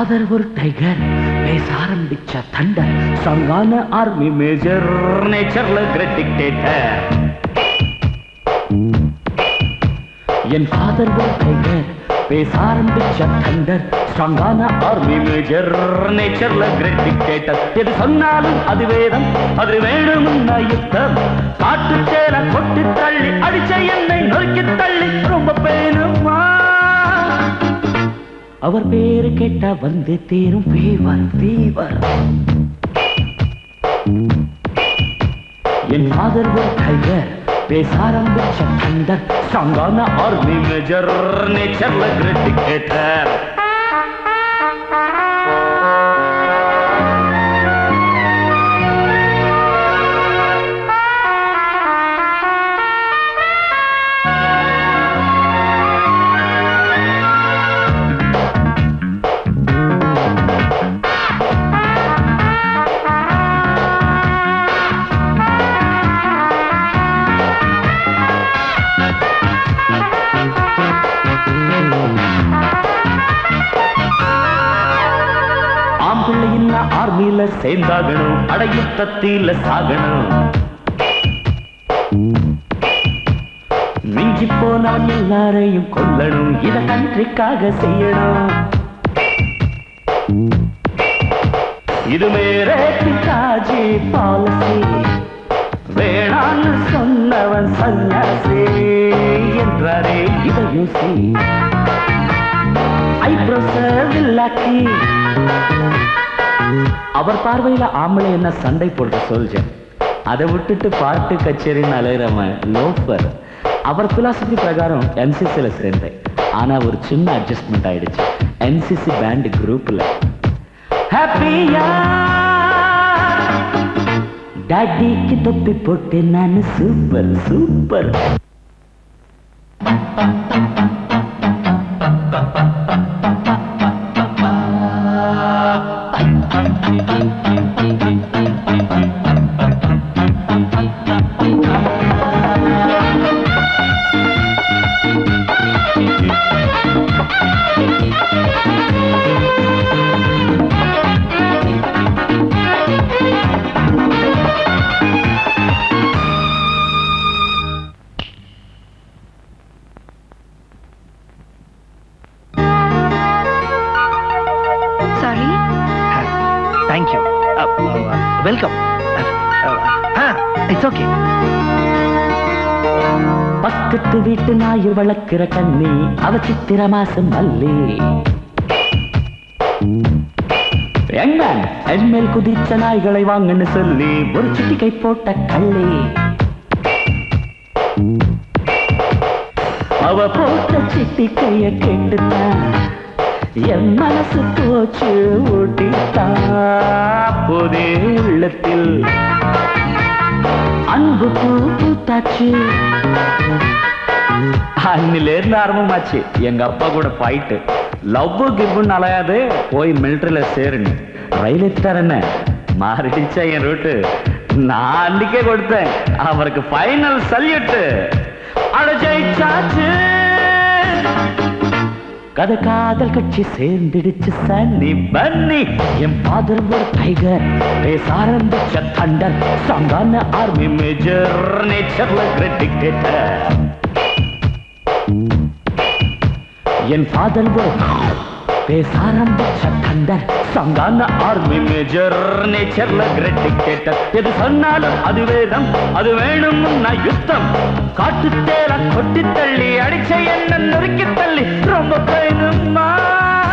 Father ஒரு tiger, பேச ஆரம்பிச்ச தண்டர், ஸ்ட்ராங்கான ஆர்மி மேஜர், நேச்சர்ல கிரேட் டிக்டேட்டர். என் ஃபாதர் ஒரு டைகர், பேச ஆரம்பிச்ச தண்டர், ஸ்ட்ராங்கான ஆர்மி மேஜர், நேச்சர்ல கிரேட் டிக்டேட்டர். எது சொன்னாலும் அது வேதம், அது வேணும்னா யுத்தம். காட்டு தேர கொட்டி தள்ளி அடிச்ச என்னை நொறுக்கி தள்ளி ரொம்ப பேணுமா. அவர் பேரு கேட்டா வந்து தேரும் ஃபீவர் ஃபீவர். என் ஃபாதர் ஒரு டைகர், பேச ஆரம்பிச்ச தண்டர், ஸ்ட்ராங்கான ஆர்மி மேஜர், நேச்சர்ல கிரேட் டிக்டேட்டர். ஆர்மியில சேர்ந்தாகணும், அடையுத்தத்தில சாகணும். மிஞ்சி போனால் எல்லாரையும் கொல்லணும், இத கண்ட்ரிக்காக செய்யணும். இது மேரே பிதாஜி பாலிசி, வேணான்னு சொன்னவன் சன்னியாசி என்றாரே இதை யோசி. ஐப்ரோசர் இல்லாக்கி அவர் பார்வையில ஆம்பளை என்ன சண்டை போடுற சோல்ஜர், அதை விட்டுட்டு பாட்டு கச்சேரின்னு அலையிறவன் லோஃபர். அவர் பிலாசபி பிரகாரம் என்சிசில சேர்ந்தேன். ஆனா ஒரு சின்ன அட்ஜஸ்ட்மெண்ட் ஆயிடுச்சு என்சிசி பேண்ட் குரூப்ல. ஹாப்பியா டாடிக்கு தொப்பி போட்டு நான் super super. Welcome. It's okay. பக்கத்து வீட்டு நாய் வளர்க்கிற கண்ணி, அவ சித்திர மாசம் மல்லி. என்மேல் குதிச்ச நாய்களை வாங்கன்னு சொல்லி ஒரு சிட்டிக்கை போட்ட கள்ளி. அவ போட்ட சிட்டிக்கைய கேட்டுத்தான் என் மனசு போச்சு ஓட்டித்தா. போதே உள்ளத்தில் அன்பு பூ பூத்தாச்சு. அன்னிலேருந்து ஆரம்பமாச்சு எங்க அப்பா கூட ஃபைட்டு. லவ் கிவ்னு அலையாது, போய் மிலிட்டரியில சேருங்க. ரயில் எடுத்தார் மாறிடுச்சா என் ரூட்டு. நான் அன்னைக்கே கொடுத்தேன் அவருக்கு ஃபைனல் சல்யூட்டு. அடஜெயிச்சாச்சு கதை காதல் கட்சி சேர்ந்துடுச்சு சன்னி பன்னி. என் ஃபாதர் ஒரு டைகர், பேச ஆரம்பிச்ச தண்டர், ஸ்ட்ராங்கான ஆர்மி மேஜர், நேச்சர்ல கிரேட் டிக்டேட்டர். என் ஃபாதர் ஒரு பேச ஆரம்பிச்ச தண்டர், ஸ்ட்ராங்கான ஆர்மி மேஜர், நேச்சர்ல கிரேட் டிக்டேட்டர். எது சொன்னாலும் அது வேதம், அது வேணும்னா யுத்தம். காட்டு தேர கொட்டி தள்ளி